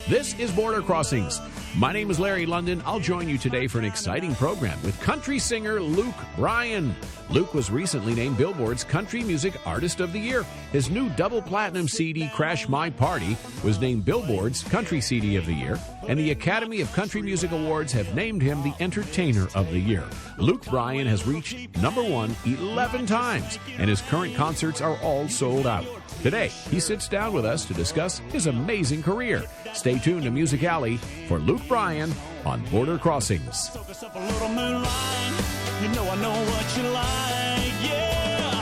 This is Border Crossings. My name is Larry London. I'll join you today for an exciting program with country singer Luke Bryan. Luke was recently named Billboard's Country Music Artist of the Year. His new double platinum CD, Crash My Party, was named Billboard's Country CD of the Year, and the Academy of Country Music Awards have named him the Entertainer of the Year. Luke Bryan has reached #1 11 times, and his current concerts are all sold out. Today, he sits down with us to discuss his amazing career. Stay tuned to Music Alley for Luke Bryan on Border Crossings. Focus up a little moonlight. You know I know what you like, yeah.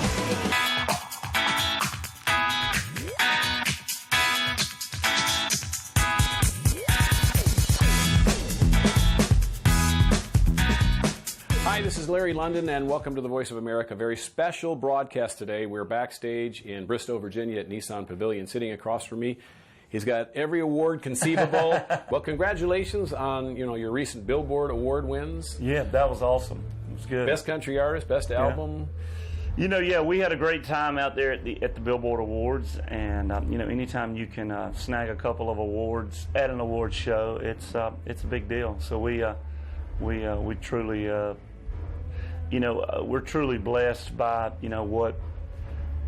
Hi, this is Larry London, and welcome to the Voice of America. Very special broadcast today. We're backstage in Bristow, Virginia at Nissan Pavilion. Sitting across from me, he's got every award conceivable. Well, congratulations on your recent Billboard Award wins. Yeah, that was awesome. It was good. Best country artist, best album. We had a great time out there at the Billboard Awards, and anytime you can snag a couple of awards at an award show, it's a big deal. So we truly we're truly blessed by what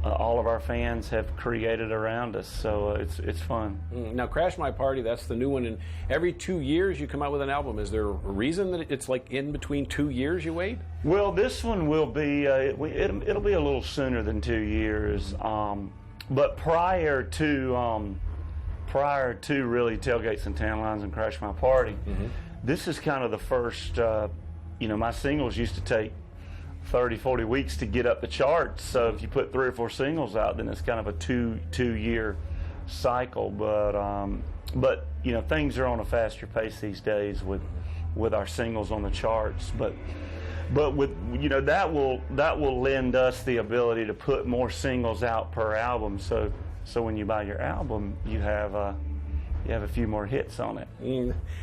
all of our fans have created around us, so it's fun. Now, Crash My Party, that's the new one, and every 2 years you come out with an album. Is there a reason that it's like in between 2 years you wait? Well, this one will be, it'll be a little sooner than 2 years, but prior to really Tailgates and Tan Lines and Crash My Party, this is kind of the first, my singles used to take 30, 40 weeks to get up the charts. So if you put 3 or 4 singles out, then it's kind of a two-year cycle. But things are on a faster pace these days with our singles on the charts. But with that will lend us the ability to put more singles out per album. So when you buy your album, you have a few more hits on it.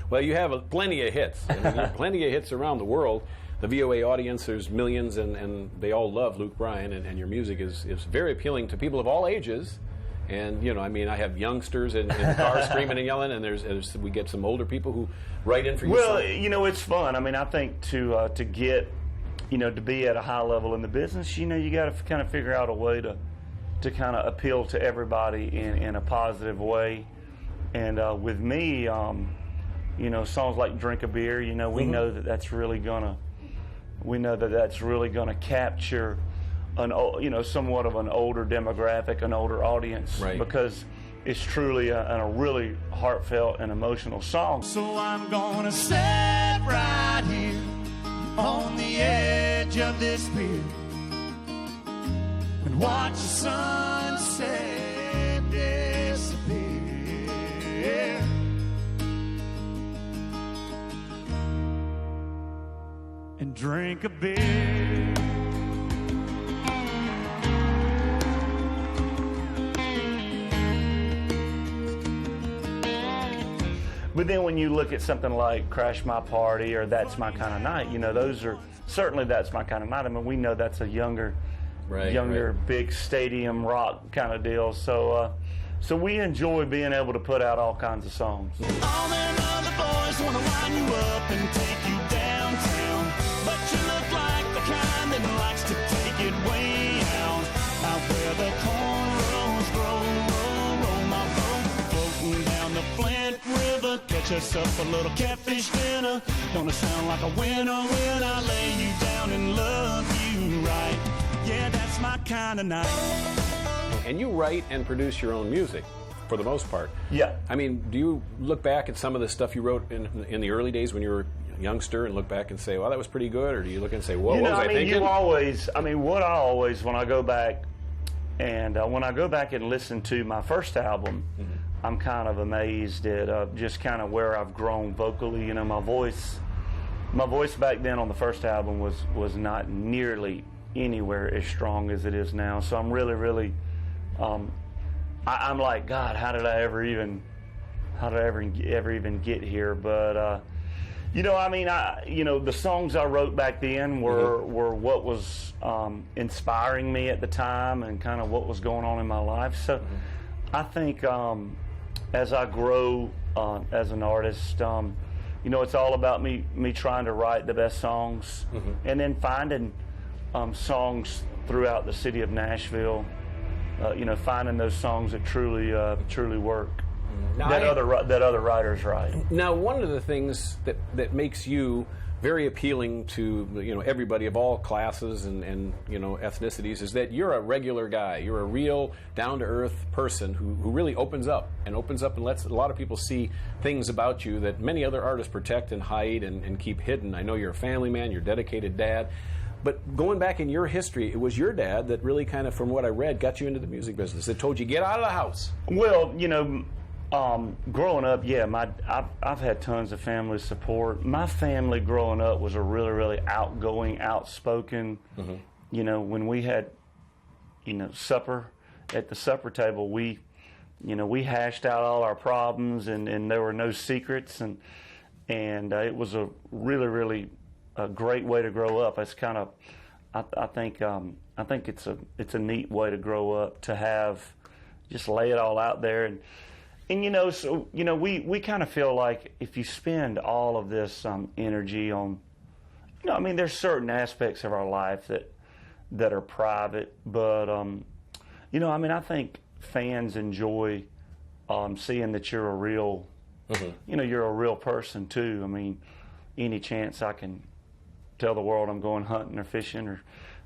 Well, you have plenty of hits. I mean, you have plenty of hits around the world. The VOA audience, there's millions, and they all love Luke Bryan, and your music is very appealing to people of all ages. And, I have youngsters in the car screaming and yelling, and we get some older people who write in for you. Well, it's fun. I think to get, to be at a high level in the business, you got to kind of figure out a way to kind of appeal to everybody in a positive way. And with me, songs like Drink a Beer, we know that that's really gonna capture somewhat of an older demographic, an older audience, right? Because it's truly a really heartfelt and emotional song. So I'm gonna sit right here on the edge of this pier and watch the sunset disappear. And drink a beer. But then when you look at something like Crash My Party or That's My Kind of Night, those are certainly That's My Kind of Night. We know that's a younger, big stadium rock kind of deal. So we enjoy being able to put out all kinds of songs. All them other boys want to line you up and take you downtown, but you look like the kind that likes to take it way out where the cornrows grow, roll my boat, floating down the Flint River, catch us up a little catfish dinner. Gonna sound like a winner when I lay you down and love you right. Yeah, that's my kind of night. And you write and produce your own music, for the most part. Yeah. Do you look back at some of the stuff you wrote in the early days when you were a youngster and look back and say, well, that was pretty good? Or do you look and say, whoa, what was I thinking? When I go back and listen to my first album, I'm kind of amazed at just kind of where I've grown vocally. My voice back then on the first album was not nearly anywhere as strong as it is now. So I'm really, really, I'm like, God, how did I ever even get here? But the songs I wrote back then were what was inspiring me at the time and kind of what was going on in my life. So I think as I grow as an artist. It's all about me trying to write the best songs, and then finding songs throughout the city of Nashville. Finding those songs that truly work. Now, that other writers write. Now, one of the things that makes you very appealing to everybody of all classes and ethnicities is that you're a regular guy. You're a real down-to-earth person who really opens up and lets a lot of people see things about you that many other artists protect and hide and keep hidden. I know you're a family man. You're a dedicated dad. But going back in your history, it was your dad that really kind of, from what I read, got you into the music business. That told you, get out of the house. Well, growing up, I've had tons of family support. My family growing up was a really, really outgoing, outspoken. When we had, supper at the supper table, we hashed out all our problems, and there were no secrets, and it was a really, really a great way to grow up. It's kind of, I think it's a neat way to grow up, to have, just lay it all out there, and we kind of feel like if you spend all of this energy on, there's certain aspects of our life that are private, but I think fans enjoy seeing that you're a real, you're a real person too. Any chance I can tell the world I'm going hunting or fishing or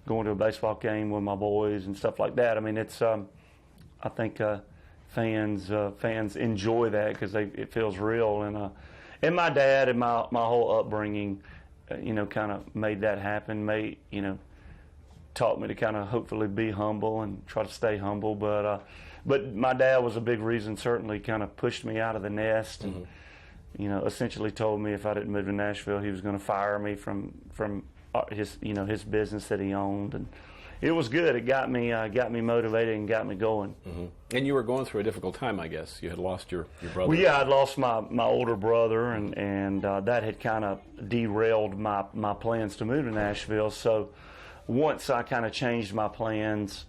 going to a baseball game with my boys and stuff like that. It's I think fans enjoy that because it feels real, and my dad and my whole upbringing, kind of made that happen. Taught me to kind of hopefully be humble and try to stay humble. But my dad was a big reason. Certainly, kind of pushed me out of the nest and. Essentially told me if I didn't move to Nashville, he was going to fire me from his business that he owned, and it was good. It got me motivated and got me going. And you were going through a difficult time, I guess. You had lost your brother. Well, yeah, I'd lost my older brother, and that had kind of derailed my plans to move to Nashville. So once I kind of changed my plans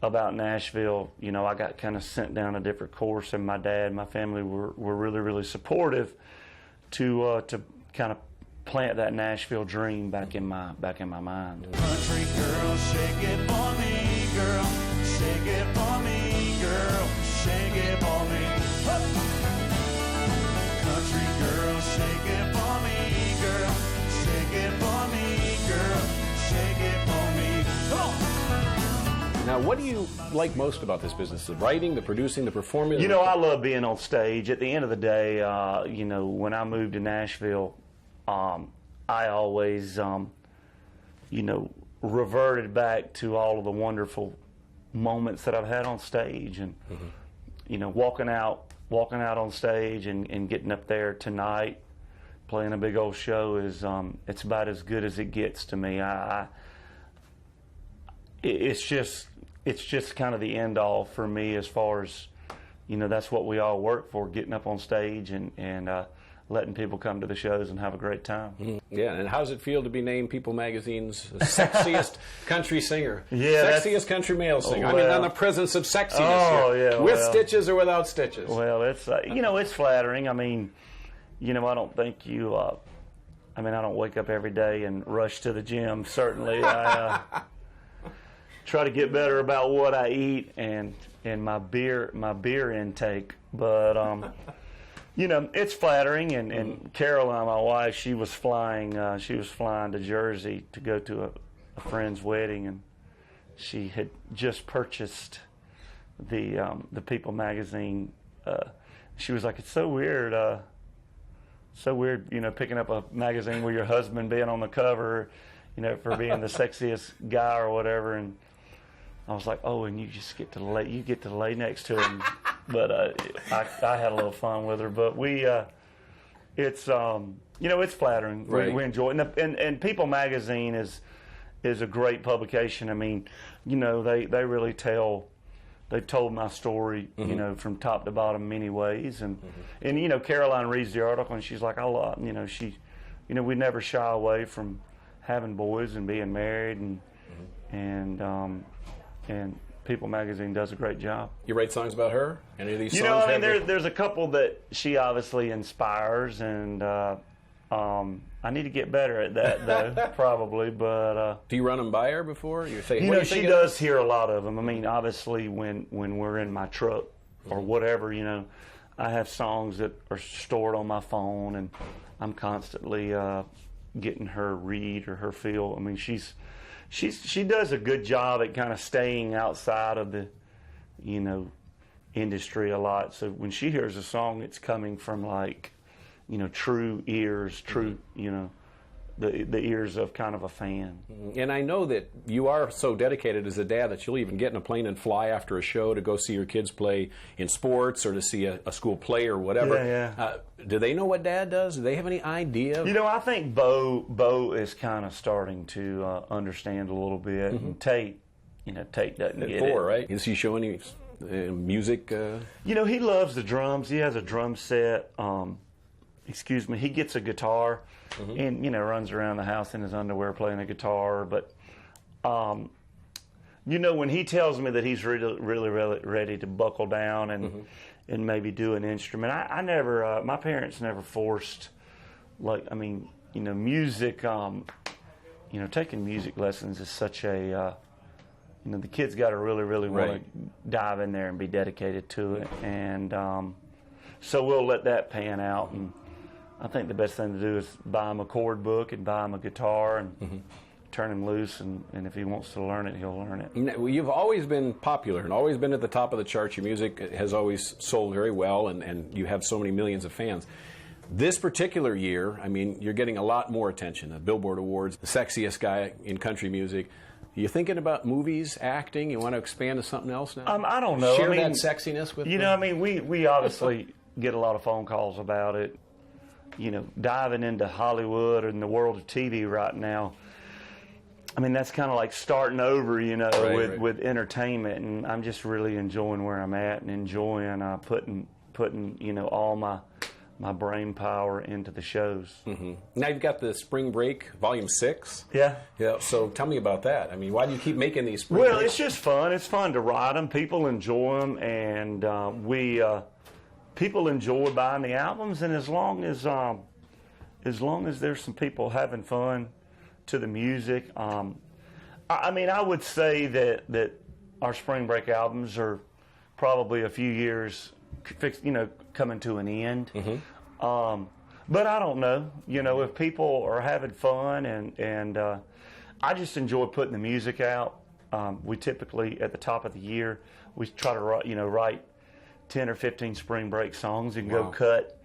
about Nashville, I got kind of sent down a different course, and my dad and my family were really, really supportive to kind of plant that Nashville dream back in my mind. Country girl, shake it for me, girl. Shake it for me, girl. Shake it for me. Hup. Country girl, shake it for me, girl. Shake it for me, girl. Shake it for me. Come on. Now, what do you like most about this business? The writing, the producing, the performing? I love being on stage. At the end of the day, when I moved to Nashville, I always, reverted back to all of the wonderful moments that I've had on stage, and walking out on stage and getting up there tonight, playing a big old show is it's about as good as it gets to me. It's just kind of the end all for me as far as, that's what we all work for, getting up on stage and letting people come to the shows and have a great time. Yeah, and how does it feel to be named People Magazine's sexiest country singer? Yeah, sexiest country male singer. Well, on the presence of sexiness here. Yeah, with stitches or without stitches? Well, it's, it's flattering. I don't think I don't wake up every day and rush to the gym, certainly. I try to get better about what I eat and my beer intake, but it's flattering. And Caroline, my wife, she was flying to Jersey to go to a friend's wedding, and she had just purchased the People magazine. She was like, it's so weird, picking up a magazine with your husband being on the cover, for being the sexiest guy or whatever. And I was like, oh, and you get to lay next to him. But I had a little fun with her. But it's flattering. Right. We enjoy it. And People magazine is a great publication. They really they've told my story, from top to bottom many ways. And Caroline reads the article and she's like, I love, we never shy away from having boys and being married and People magazine does a great job. You write songs about her? Any of these songs? You know, I mean, there's a couple that she obviously inspires, and I need to get better at that, though, probably. But do you run them by her before? You say, you know, she does hear a lot of them. I mean, obviously, when we're in my truck or whatever, you know, I have songs that are stored on my phone, and I'm constantly getting her read or her feel. I mean, she does a good job at kind of staying outside of the, you know, industry a lot. So when she hears a song, it's coming from, like, you know, true ears, you know, the ears of kind of a fan. And I know that you are so dedicated as a dad that you'll even get in a plane and fly after a show to go see your kids play in sports or to see a school play or whatever. Yeah. Do they know what Dad does? Do they have any idea? You know, I think Bo is kind of starting to understand a little bit. And Tate doesn't get it. Right? Is he showing you music? You know, he loves the drums. He has a drum set. He gets a guitar and, you know, runs around the house in his underwear playing a guitar. But, you know, when he tells me that he's really ready to buckle down and maybe do an instrument, I never, my parents never forced, like, I mean, you know, music, you know, taking music lessons is such a, you know, the kid's got to really want to dive in there and be dedicated to it. And so we'll let that pan out. And I think the best thing to do is buy him a chord book and buy him a guitar and turn him loose, and if he wants to learn it, he'll learn it. You've always been popular and always been at the top of the charts. Your music has always sold very well, and you have so many millions of fans. This particular year, I mean, you're getting a lot more attention. The Billboard Awards, the sexiest guy in country music. You thinking about movies, acting? You want to expand to something else now? I don't know. Share that sexiness with you know, I mean, we obviously get a lot of phone calls about it. You know, diving into Hollywood and the world of TV right now, I mean, that's kind of like starting over, you know, with entertainment, and I'm just really enjoying where I'm at and enjoying putting you know, all my brain power into the shows. Now you've got the Spring Break Volume 6. Yeah. So tell me about that. I mean, why do you keep making these spring Well, breaks? it's just fun. It's fun to write them. People enjoy them, and people enjoy buying the albums. And as long as there's some people having fun to the music, I mean, I would say that our Spring Break albums are probably a few years, you know, coming to an end. But I don't know, you know, if people are having fun, and I just enjoy putting the music out. We typically, at the top of the year, we try to write 10 or 15 Spring Break songs and go cut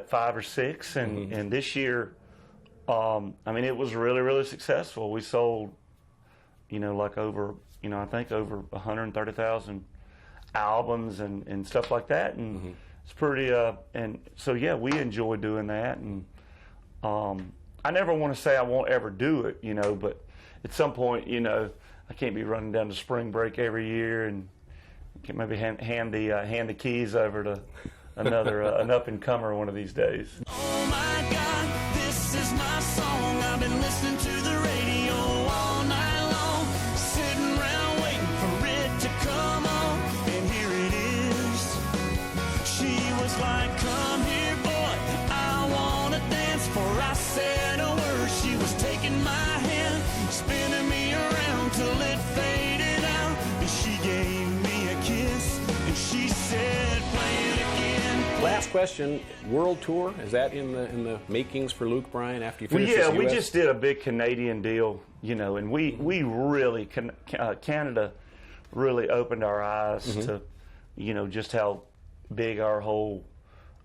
5 or 6. And this year, I mean, it was really successful. We sold, you know, like over, you know, I think over 130,000 albums and stuff like that. And it's pretty, and so, yeah, we enjoy doing that. And I never want to say I won't ever do it, you know, but at some point, you know, I can't be running down to Spring Break every year and can maybe hand the keys over to another an up-and-comer one of these days. Oh my God, this is my song. I've been listening to the radio all night long, sitting around waiting for it to come on, and here it is. She was like, come here, boy, I want to dance. Before I said a word, she was taking my hand, spinning me around till it faded out, and she gave me a kiss, and she said, play it again. Last question: world tour, is that in the makings for Luke Bryan after you finish this US? We just did a big Canadian deal, you know, and we really Canada really opened our eyes to, you know, just how big our whole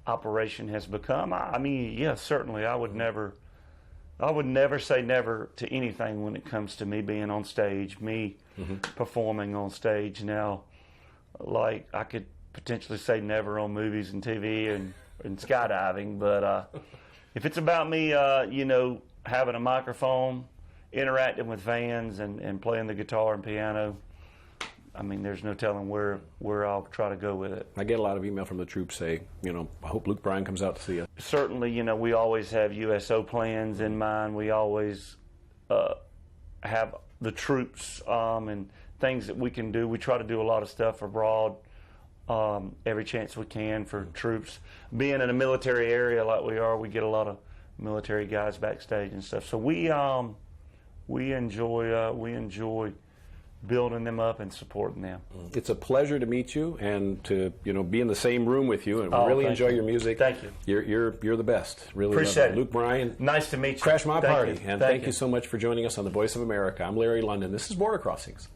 operation has become. I mean, yeah, certainly I would never say never to anything when it comes to me being on stage, me performing on stage. Now, like, I could potentially say never on movies and TV and skydiving, but if it's about me, you know, having a microphone, interacting with fans, and playing the guitar and piano, I mean, there's no telling where I'll try to go with it. I get a lot of email from the troops say, you know, I hope Luke Bryan comes out to see us. Certainly, you know, we always have USO plans in mind. We always have the troops and things that we can do. We try to do a lot of stuff abroad every chance we can for troops. Being in a military area like we are, we get a lot of military guys backstage and stuff. So we enjoy building them up and supporting them. It's a pleasure to meet you and to be in the same room with you, and we Oh, really thank enjoy you. your music. Thank you. You're the best. Really Appreciate it. Luke Bryan. Nice to meet you. Crash My Thank Party. you. And thank you so much for joining us on The Voice of America. I'm Larry London. This is Border Crossings.